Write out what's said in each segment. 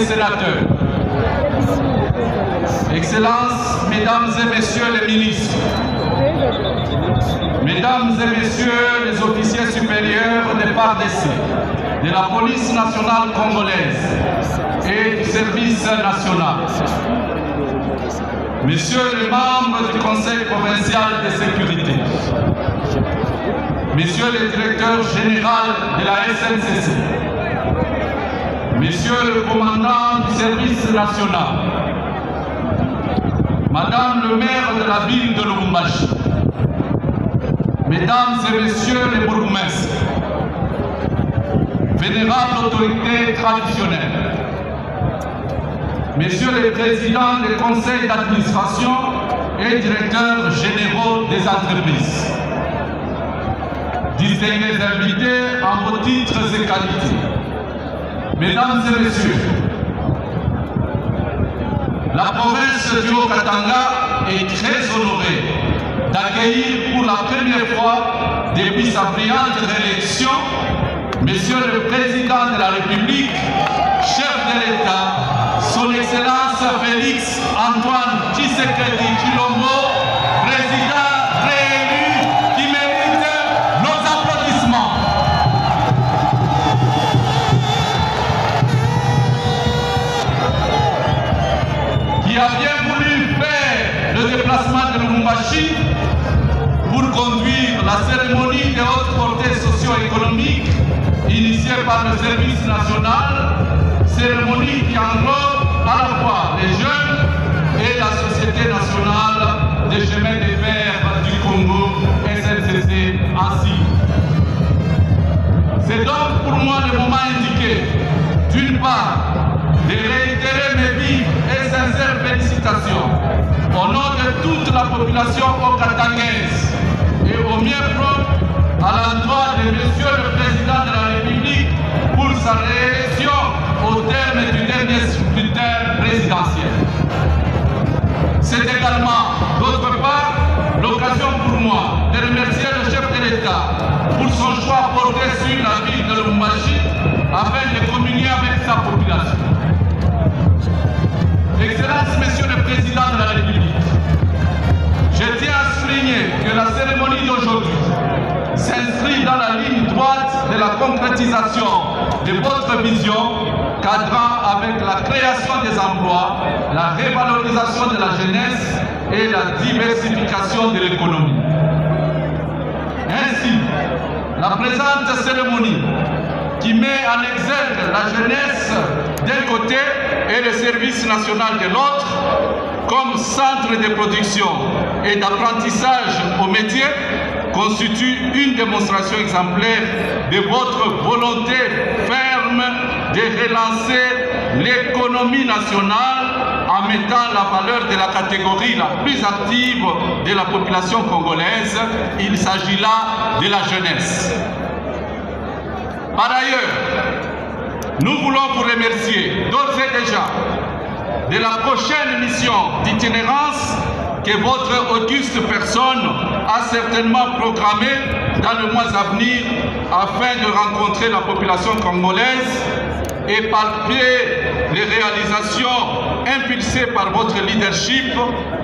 sénateurs, Excellences, Mesdames et Messieurs les ministres, Mesdames et Messieurs les officiers supérieurs des FARDC, de la police nationale congolaise et du service national, Messieurs les membres du Conseil provincial de sécurité, Monsieur le directeur général de la SNCC, Monsieur le commandant du service national, Madame le maire de la ville de Lubumbashi, Mesdames et Messieurs les bourgmestres, vénérables autorités traditionnelles, Messieurs les présidents des conseils d'administration et directeurs généraux des entreprises, distingués invités en vos titres et qualités, Mesdames et Messieurs, la province du Haut-Katanga est très honorée d'accueillir pour la première fois depuis sa brillante réélection Monsieur le Président de la République, chef de l'État, Son Excellence Félix Antoine Tshisekedi Tshilombo, président réélu qui mérite nos applaudissements. Qui a bien voulu faire le déplacement de Lubumbashi pour conduire la cérémonie de haute portée socio-économique initiée par le service national, cérémonie qui englobe à la fois les jeunes et la Société nationale des chemins de fer du Congo, SNCC, ainsi. C'est donc pour moi le moment indiqué, d'une part, de réitérer mes vives et sincères félicitations au nom de toute la population haut-katangaise et au mien propre à l'endroit de Monsieur le Président de la République pour sa réélection au terme du dernier scrutin présidentiel. C'est également, d'autre part, l'occasion pour moi de remercier le chef de l'État pour son choix porté sur la ville de Lubumbashi afin de communier avec sa population. Excellences, Monsieur le Président de la République, je tiens à souligner que la cérémonie d'aujourd'hui s'inscrit dans la ligne droite de la concrétisation de votre vision cadrant avec la création des emplois, la révalorisation de la jeunesse et la diversification de l'économie. Ainsi, la présente cérémonie qui met en exergue la jeunesse d'un côté et le service national de l'autre comme centre de production et d'apprentissage au métier constitue une démonstration exemplaire de votre volonté ferme de relancer l'économie nationale en mettant la valeur de la catégorie la plus active de la population congolaise. Il s'agit là de la jeunesse. Par ailleurs, nous voulons vous remercier d'ores et déjà de la prochaine mission d'itinérance que votre auguste personne a certainement programmée dans le mois à venir afin de rencontrer la population congolaise et palper les réalisations impulsées par votre leadership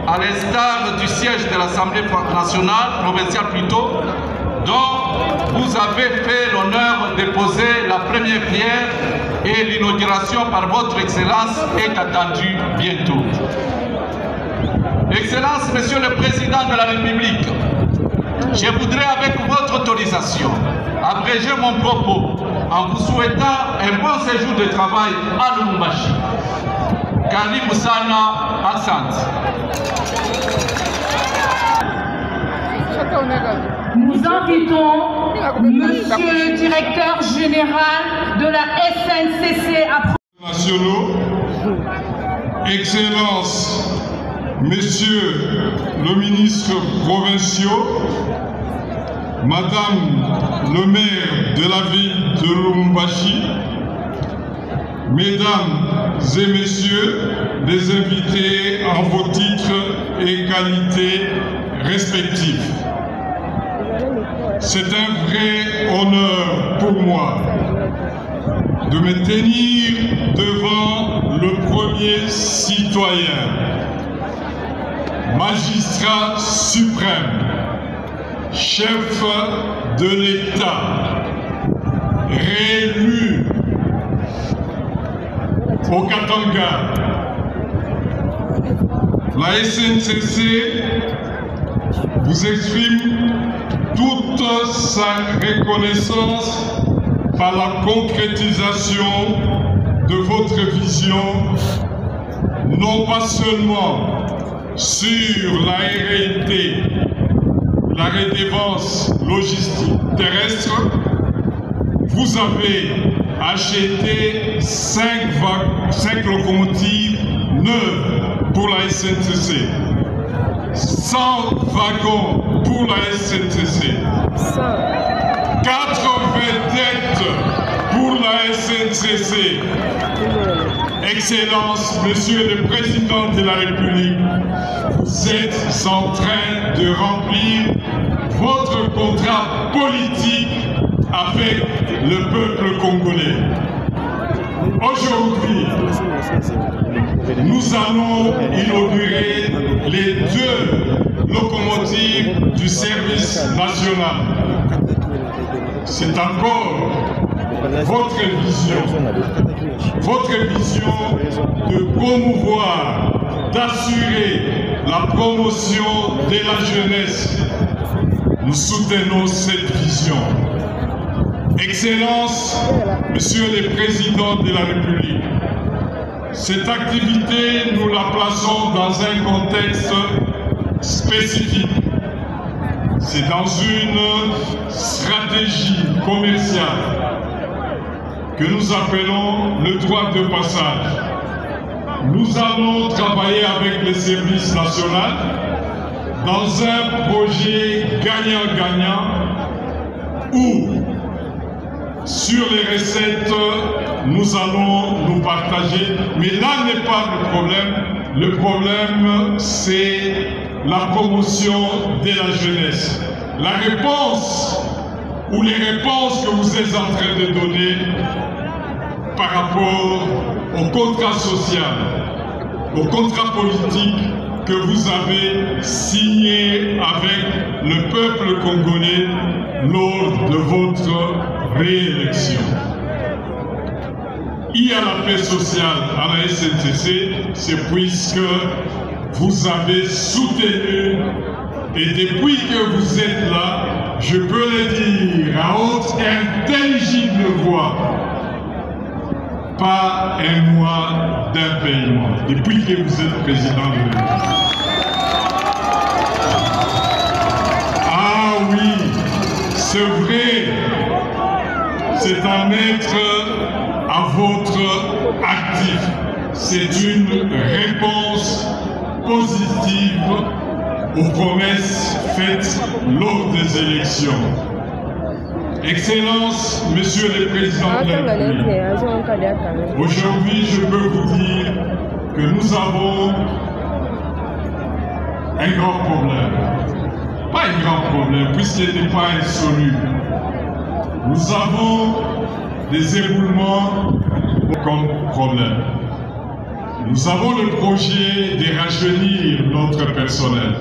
à l'instar du siège de l'Assemblée nationale, provinciale plutôt, dont vous avez fait l'honneur de poser la première pierre et l'inauguration par votre Excellence est attendue bientôt. Excellence, Monsieur le Président de la République, je voudrais avec votre autorisation abréger mon propos en vous souhaitant un bon séjour de travail à Lubumbashi. Karibu sana, asante. Nous invitons Monsieur le Directeur Général de la SNCC à nationaux, Excellences, Messieurs le ministre provinciaux, Madame le maire de la ville de Lubumbashi, Mesdames et Messieurs les invités en vos titres et qualités respectifs. C'est un vrai honneur pour moi de me tenir devant le premier citoyen, magistrat suprême, chef de l'État, réélu au Katanga. La SNCC vous exprime toute sa reconnaissance par la concrétisation de votre vision, non pas seulement sur la RLT, la redevance logistique terrestre, vous avez acheté 5 locomotives neuves pour la SNCC, 100 wagons pour la SNCC, 4 vedettes pour la SNCC. Excellence, Monsieur le Président de la République, vous êtes en train de remplir votre contrat politique avec le peuple congolais. Aujourd'hui, nous allons inaugurer les 2 locomotives du service national. C'est encore votre vision de promouvoir, d'assurer la promotion de la jeunesse. Nous soutenons cette vision. Excellence, Monsieur le Président de la République, cette activité, nous la plaçons dans un contexte spécifique. C'est dans une stratégie commerciale que nous appelons le droit de passage. Nous allons travailler avec le service national dans un projet gagnant-gagnant où, sur les recettes, nous allons nous partager. Mais là n'est pas le problème. Le problème, c'est la promotion de la jeunesse. La réponse ou les réponses que vous êtes en train de donner par rapport au contrat social, au contrat politique que vous avez signé avec le peuple congolais lors de votre réélection. Il y a la paix sociale à la SNCC, c'est puisque vous avez soutenu, et depuis que vous êtes là, je peux le dire à haute et intelligible voix, pas un mois d'impayement, depuis que vous êtes président de la République. Ah oui, c'est vrai, c'est un être à votre actif. C'est une réponse positive aux promesses faites lors des élections. Excellence, Monsieur le Président de la République, aujourd'hui je peux vous dire que nous avons un grand problème. Pas un grand problème, puisqu'il n'est pas insoluble. Nous avons des éboulements comme problème. Nous avons le projet de rajeunir notre personnel.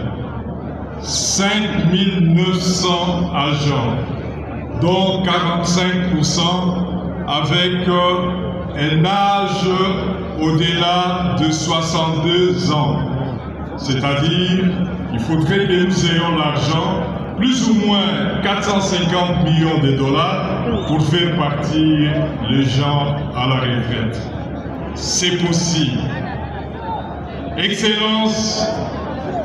5900 agents, dont 45% avec un âge au-delà de 62 ans. C'est-à-dire, il faudrait que nous ayons l'argent, plus ou moins 450 millions de dollars, pour faire partir les gens à la retraite. C'est possible. Excellence,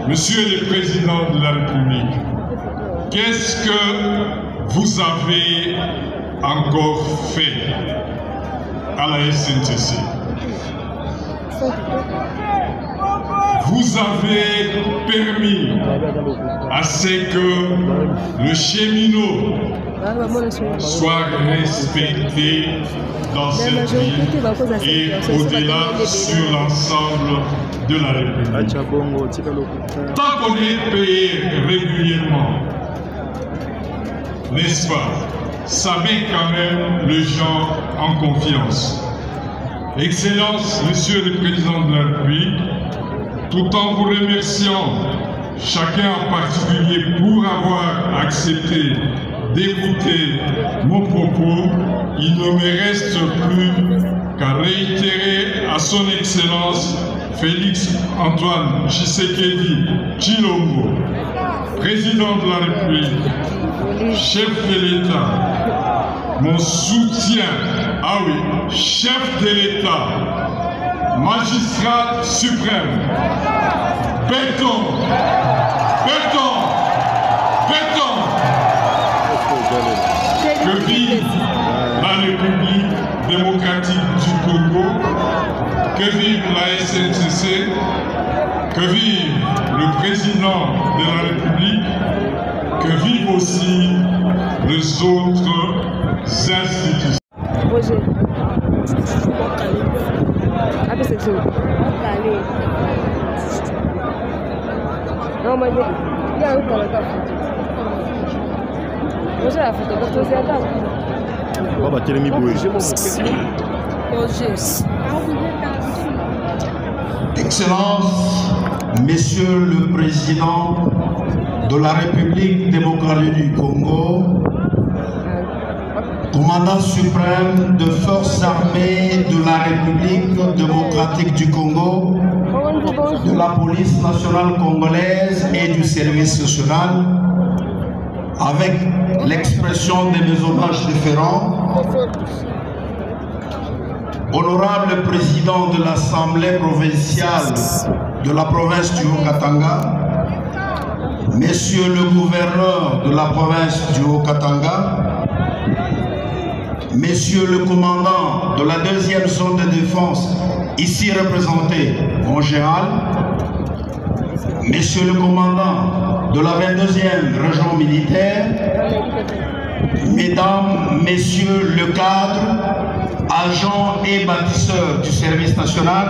Monsieur le Président de la République, qu'est-ce que vous avez encore fait à la SNCC? Vous avez permis à ce que le cheminot soit respecté dans cette ville et au-delà sur l'ensemble de la République. Tant qu'on est payé régulièrement, n'est-ce pas, ça met quand même les gens en confiance. Excellence, Monsieur le Président de la République, tout en vous remerciant, chacun en particulier, pour avoir accepté d'écouter mon propos, il ne me reste plus qu'à réitérer à son Excellence Félix Antoine Tshisekedi Tshilombo, Président de la République, chef de l'État, mon soutien, ah oui, chef de l'État, magistrat suprême, béton, béton, prétend que vive la République démocratique du Congo, que vive la SNCC, que vive le président de la République, que vivent aussi les autres institutions. Roger. Non, mais il y a un peu de Roger a fait de Excellence, Monsieur le Président de la République démocratique du Congo, Commandant suprême de Forces armées de la République démocratique du Congo, de la police nationale congolaise et du service national, avec l'expression de mes hommages déférents, honorable président de l'Assemblée provinciale de la province du Haut-Katanga, Monsieur le gouverneur de la province du Haut-Katanga, Monsieur le commandant de la 2e zone de défense, ici représenté en général, Monsieur le commandant de la 22e région militaire, Mesdames, Messieurs le cadre, agents et bâtisseurs du service national,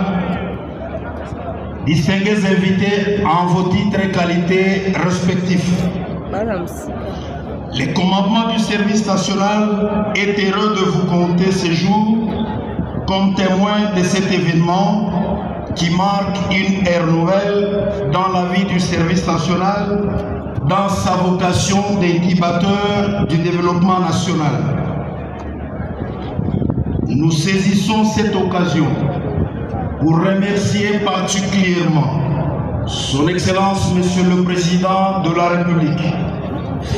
distingués invités en vos titres et qualités respectifs. Les commandements du service national est heureux de vous compter ce jour comme témoin de cet événement qui marque une ère nouvelle dans la vie du service national, dans sa vocation d'incubateur du développement national. Nous saisissons cette occasion pour remercier particulièrement Son Excellence Monsieur le Président de la République,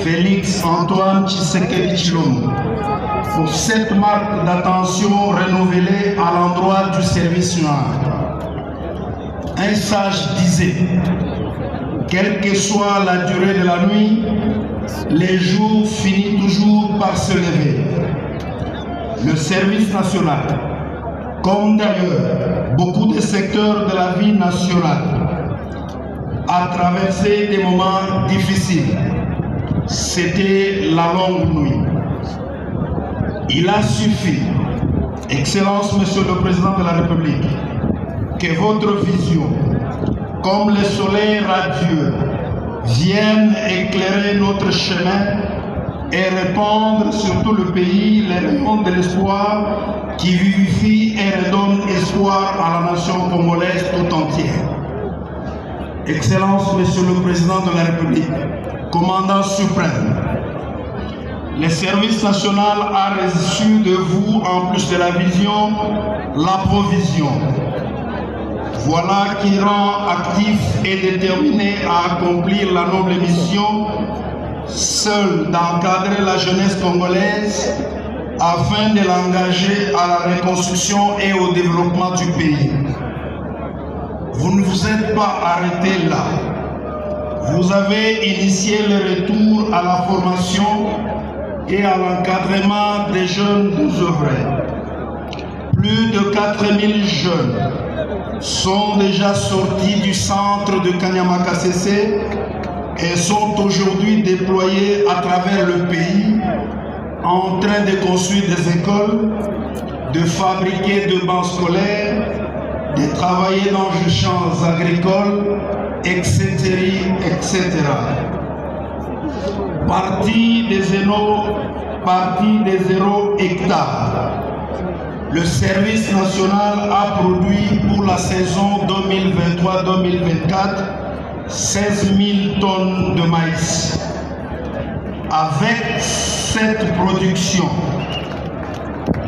Félix Antoine Tshisekedi Tshilombo, pour cette marque d'attention renouvelée à l'endroit du service national. Un sage disait, quelle que soit la durée de la nuit, les jours finissent toujours par se lever. Le service national, comme d'ailleurs beaucoup de secteurs de la vie nationale, a traversé des moments difficiles. C'était la longue nuit. Il a suffi, Excellence Monsieur le Président de la République, que votre vision, comme le soleil radieux, vienne éclairer notre chemin et répandre sur tout le pays les rayons de l'espoir qui vivifie et redonne espoir à la nation congolaise tout entière. Excellence Monsieur le Président de la République, Commandant suprême, le service national a reçu de vous, en plus de la vision, la provision. Voilà qui rend actif et déterminé à accomplir la noble mission, seul d'encadrer la jeunesse congolaise afin de l'engager à la reconstruction et au développement du pays. Vous ne vous êtes pas arrêté là. Vous avez initié le retour à la formation et à l'encadrement des jeunes désœuvrés. Plus de 4000 jeunes sont déjà sortis du centre de Kanyama-Kasese et sont aujourd'hui déployés à travers le pays en train de construire des écoles, de fabriquer de bancs scolaires, de travailler dans les champs agricoles, etc. etc. Parti des 0 hectares. Le service national a produit pour la saison 2023-2024 16 000 tonnes de maïs. Avec cette production,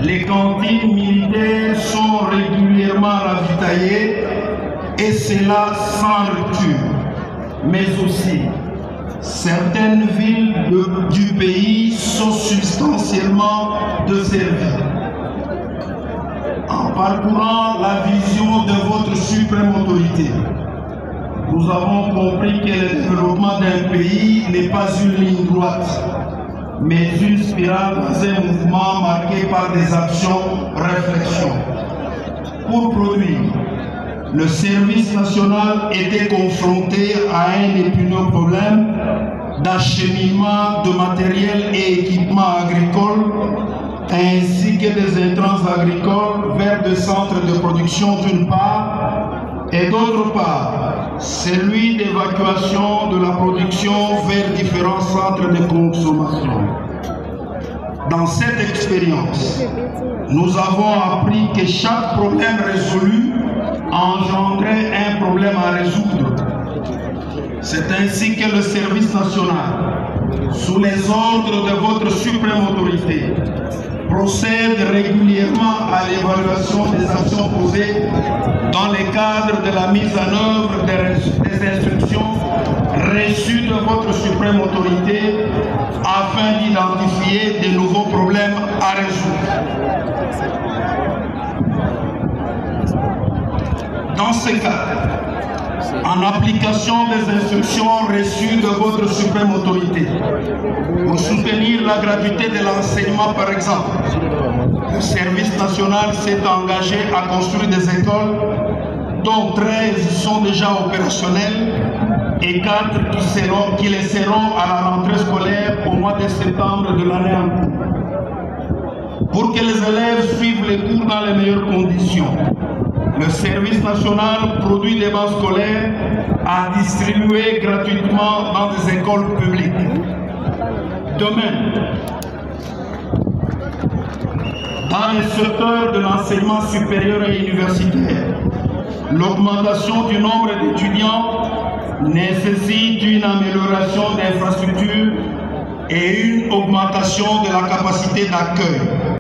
les cantines militaires sont régulièrement ravitaillées et cela sans rupture. Mais aussi, certaines villes du pays sont substantiellement desservies. En parcourant la vision de votre suprême autorité, nous avons compris que le développement d'un pays n'est pas une ligne droite, mais une spirale dans un mouvement marqué par des actions, réflexions. Pour produire, le service national était confronté à un épineux problème d'acheminement de matériel et équipements agricoles ainsi que des intrants agricoles vers des centres de production d'une part et d'autre part celui d'évacuation de la production vers différents centres de consommation. Dans cette expérience, nous avons appris que chaque problème résolu engendrait un problème à résoudre. C'est ainsi que le service national, sous les ordres de votre suprême autorité, procède régulièrement à l'évaluation des actions posées dans le cadre de la mise en œuvre des instructions reçues de votre suprême autorité afin d'identifier de nouveaux problèmes à résoudre. Dans ce cas, en application des instructions reçues de votre suprême autorité, pour soutenir la gratuité de l'enseignement par exemple, le service national s'est engagé à construire des écoles dont 13 sont déjà opérationnelles et 4 qui le seront à la rentrée scolaire au mois de septembre de l'année en cours. Pour que les élèves suivent les cours dans les meilleures conditions, le service national produit des bancs scolaires à distribuer gratuitement dans des écoles publiques. Demain, dans le secteur de l'enseignement supérieur et universitaire, l'augmentation du nombre d'étudiants nécessite une amélioration d'infrastructures et une augmentation de la capacité d'accueil.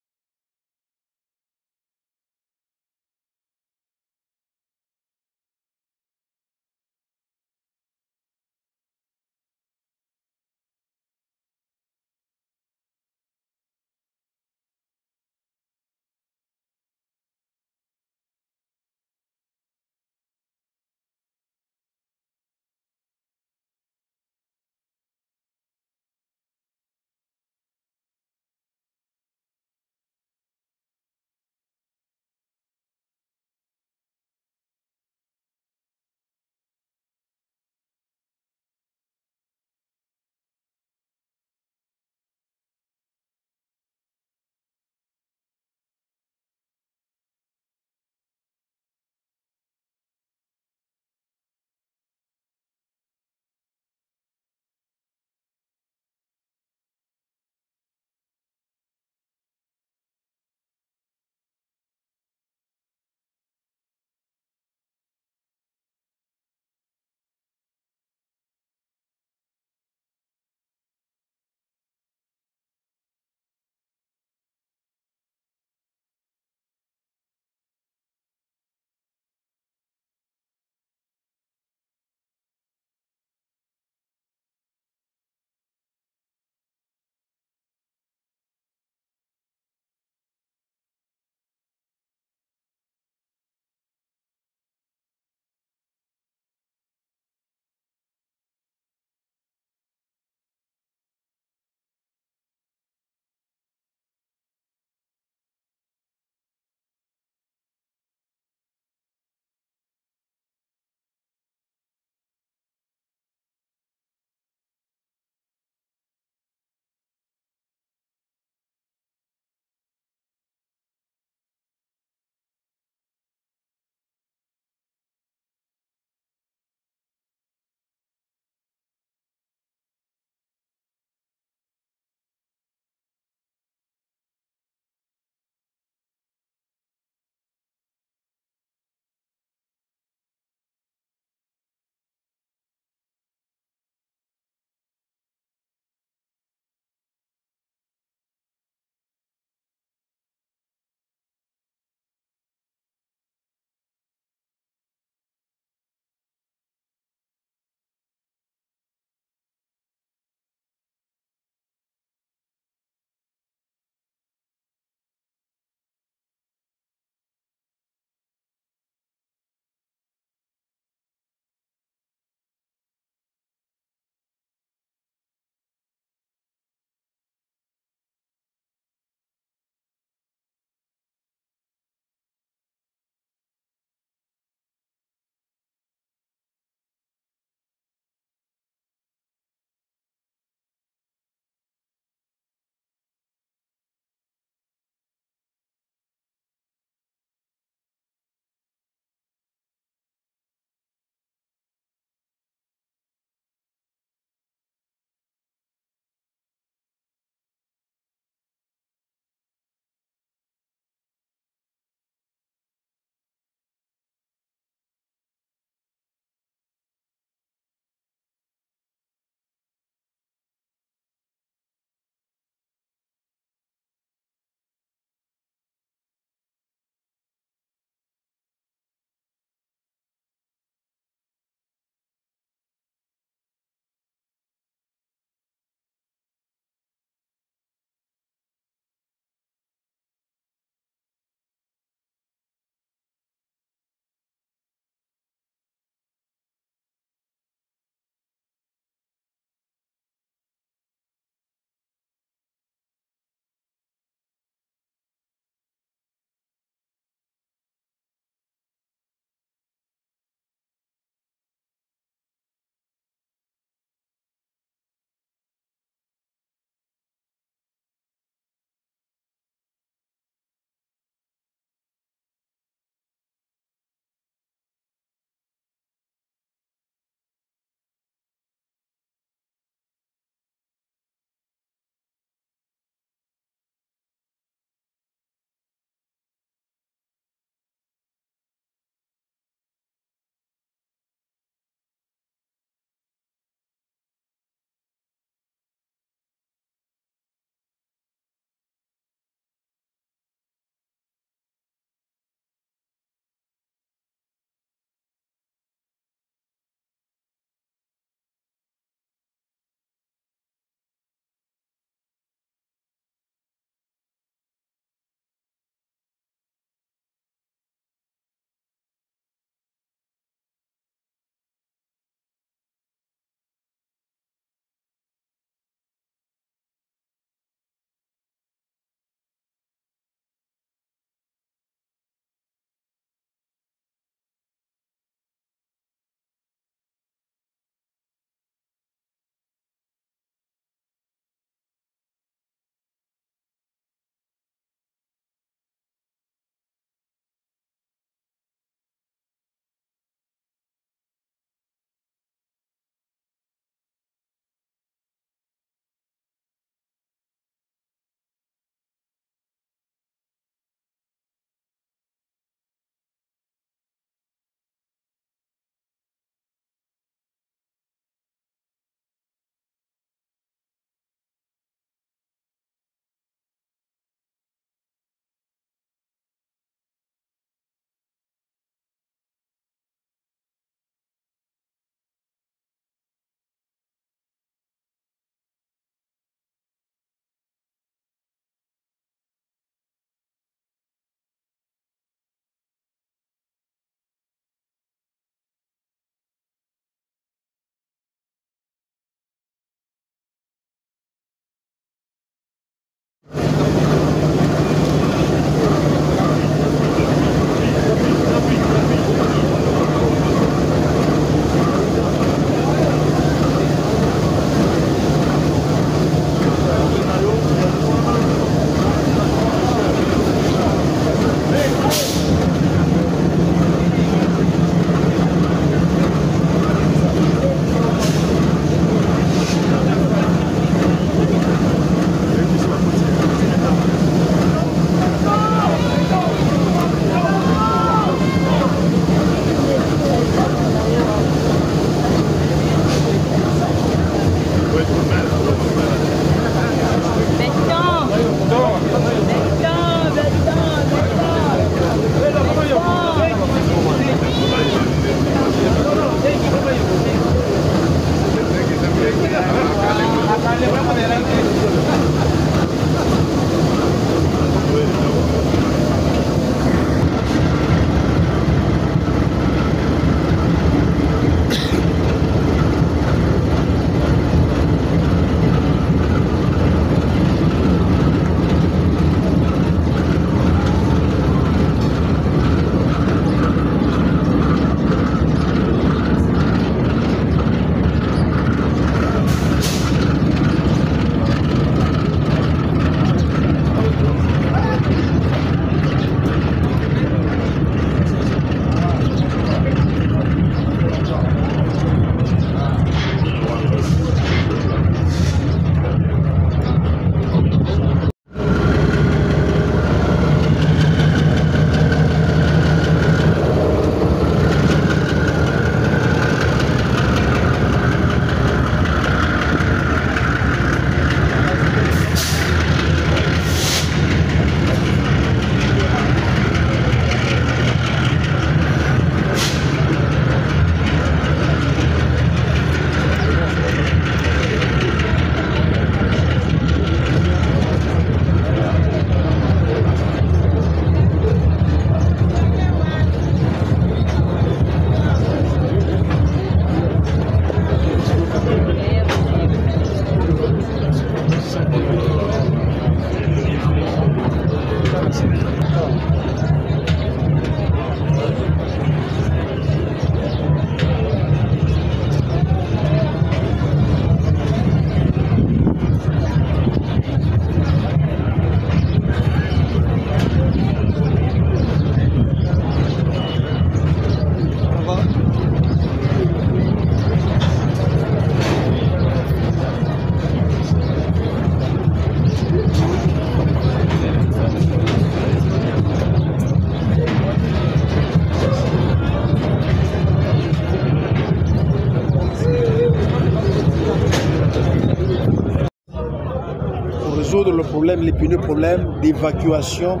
Le problème, l'épineux problème d'évacuation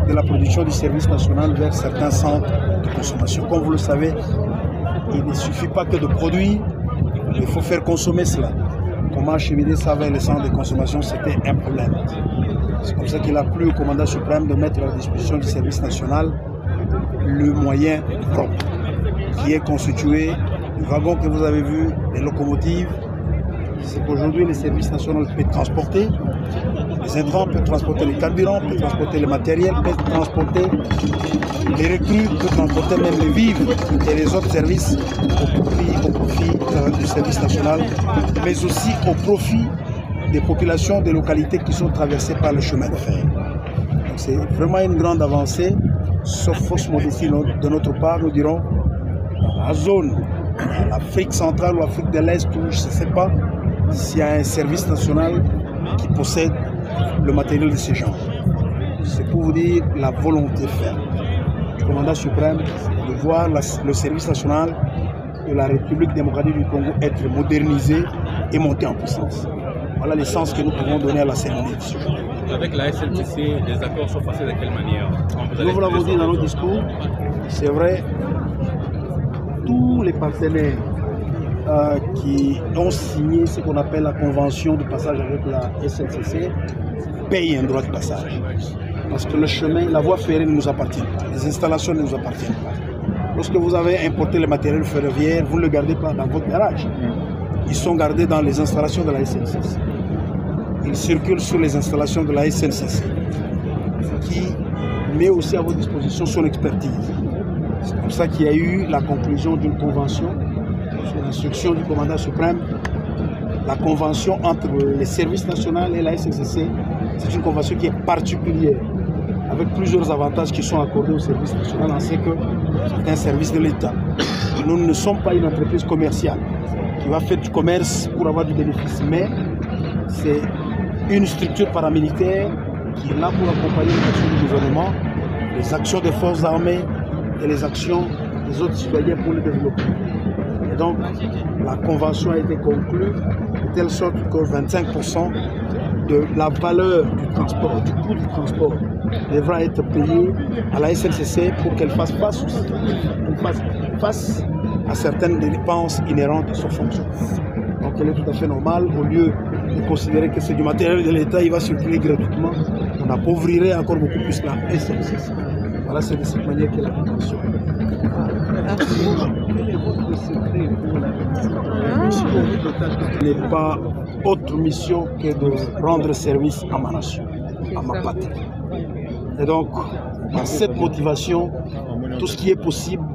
de la production du service national vers certains centres de consommation. Comme vous le savez, il ne suffit pas que de produire, il faut faire consommer cela. Comment acheminer ça vers les centres de consommation, c'était un problème. C'est comme ça qu'il a plu au commandant suprême de mettre à la disposition du service national le moyen propre, qui est constitué du wagon que vous avez vu, des locomotives. C'est qu'aujourd'hui, le service national peut transporter les intrants, peut transporter les carburants, peut transporter le matériel, peut transporter les recrues, peut transporter même les vivres et les autres services au profit du service national, mais aussi au profit des populations des localités qui sont traversées par le chemin de fer. C'est vraiment une grande avancée, sauf fausse modestie de notre part, nous dirons, la zone, l'Afrique centrale ou l'Afrique de l'Est, où je ne sais pas s'il y a un service national qui possède le matériel de ces gens. C'est pour vous dire la volonté ferme du commandant suprême de voir le service national de la République démocratique du Congo être modernisé et monter en puissance. Voilà le sens que nous pouvons donner à la cérémonie de ce jour. Avec la SNCC, les accords sont passés de quelle manière? Nous vous l'avons dit dans nos discours, c'est vrai, tous les partenaires qui ont signé ce qu'on appelle la convention de passage avec la SNCC payent un droit de passage. Parce que le chemin, la voie ferrée ne nous appartient pas, les installations ne nous appartiennent pas. Lorsque vous avez importé le matériel ferroviaire, vous ne le gardez pas dans votre garage. Ils sont gardés dans les installations de la SNCC. Ils circulent sur les installations de la SNCC, qui met aussi à votre disposition son expertise. C'est pour ça qu'il y a eu la conclusion d'une convention sur l'instruction du commandant suprême. La convention entre les services nationaux et la SNCC, c'est une convention qui est particulière, avec plusieurs avantages qui sont accordés au service national. On sait que c'est un service de l'État. Nous ne sommes pas une entreprise commerciale qui va faire du commerce pour avoir du bénéfice, mais c'est une structure paramilitaire qui est là pour accompagner les actions du gouvernement, les actions des forces armées et les actions des autres citoyens pour le développement. Et donc, la convention a été conclue de telle sorte que 25% de la valeur du transport, du coût du transport, devra être payé à la SNCC pour qu'elle fasse face à certaines dépenses inhérentes à son fonctionnement. Donc elle est tout à fait normale, au lieu de considérer que c'est du matériel de l'État, il va circuler gratuitement, on appauvrirait encore beaucoup plus la SNCC. Voilà, c'est de cette manière que la convention n'est pas autre mission que de rendre service à ma nation, à ma patrie. Et donc, par cette motivation, tout ce qui est possible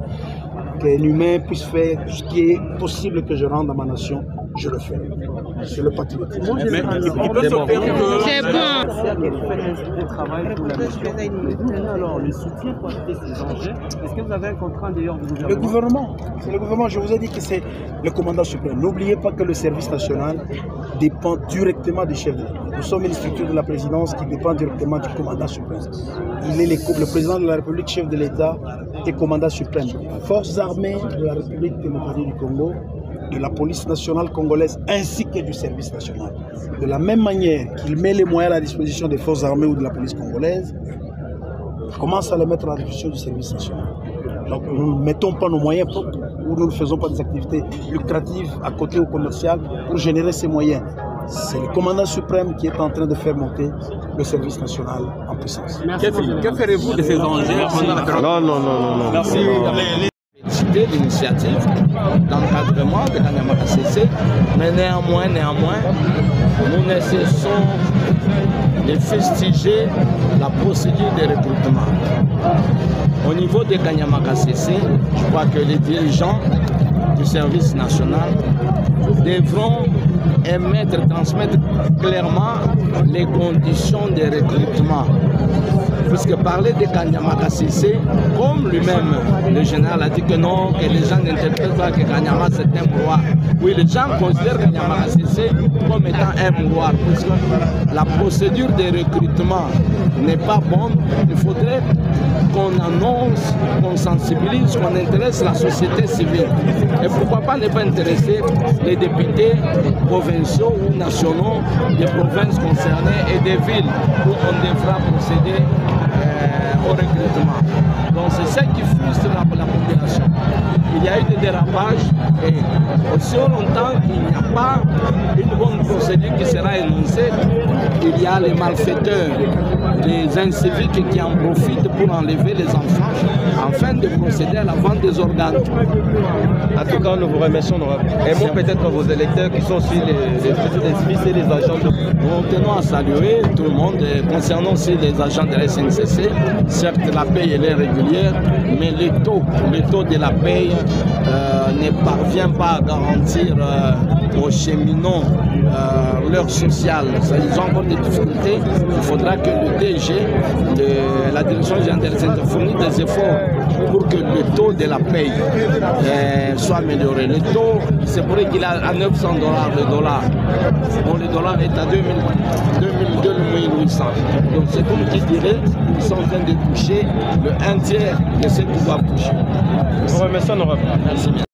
qu'un humain puisse faire, tout ce qui est possible que je rende à ma nation, je le fais. C'est le patriotisme. Mais il peut se faire que... C'est bon. Un travail pour la nation. Alors, le soutien pour acheter ces engins, est-ce que vous avez un contrat d'ailleurs du gouvernement? Le gouvernement, c'est le gouvernement. Je vous ai dit que c'est le commandant suprême. N'oubliez pas que le service national dépend directement du chef de l'État. Nous sommes une structure de la présidence qui dépend directement du commandant suprême. Il est le président de la République, chef de l'État et commandant suprême. Forces armées de la République démocratique du Congo, de la police nationale congolaise ainsi que du service national. De la même manière qu'il met les moyens à la disposition des forces armées ou de la police congolaise, il commence à les mettre à la disposition du service national. Donc nous ne mettons pas nos moyens propres ou nous ne faisons pas des activités lucratives à côté ou commerciales pour générer ces moyens. C'est le commandant suprême qui est en train de faire monter le service national en puissance. Que ferez-vous de ces engins pendant la période? Non. Merci. accepté l'initiative d'encadrement de Kanyamaka CC, mais néanmoins, nous ne cessons de fustiger la procédure de recrutement. Au niveau de Kanyamaka CC, je crois que les dirigeants du service national devront transmettre clairement les conditions de recrutement. Puisque parler de Kanyamaka CC, comme lui-même, le général a dit que non, que les gens n'interprètent pas que Kanyama c'est un mouroir. Oui, les gens considèrent Kanyamaka CC comme étant un mouroir, puisque la procédure de recrutement n'est pas bonne. Il faudrait qu'on annonce, qu'on sensibilise, qu'on intéresse la société civile. Et pourquoi pas ne pas intéresser les députés provinciaux ou nationaux des provinces concernées et des villes où on devra procéder au recrutement. Donc c'est ça qui frustre la population. Il y a eu des dérapages et aussi longtemps qu'il n'y a pas une bonne procédure qui sera énoncée, il y a les malfaiteurs, les inciviques qui en profitent pour enlever les enfants afin de procéder à la vente des organes. En tout cas, nous vous remercions. Et moi, peut-être vos électeurs qui sont sur les services et les agents de... Nous tenons à saluer tout le monde, concernant aussi les agents de la SNCC. Certes, la paye elle est régulière, mais le taux de la paye ne parvient pas à garantir aux cheminots leur social. Ils ont encore des difficultés. Il faudra que le DG de la direction générale de la SNCC fournisse des efforts pour que le taux de la paye soit amélioré. Le taux, c'est vrai qu'il est à 900 $ le dollar. Bon, le dollar est à 2800. Donc c'est comme qui dirait, ils sont en train de toucher le 1/3 de ce qu'ils doivent toucher. Merci.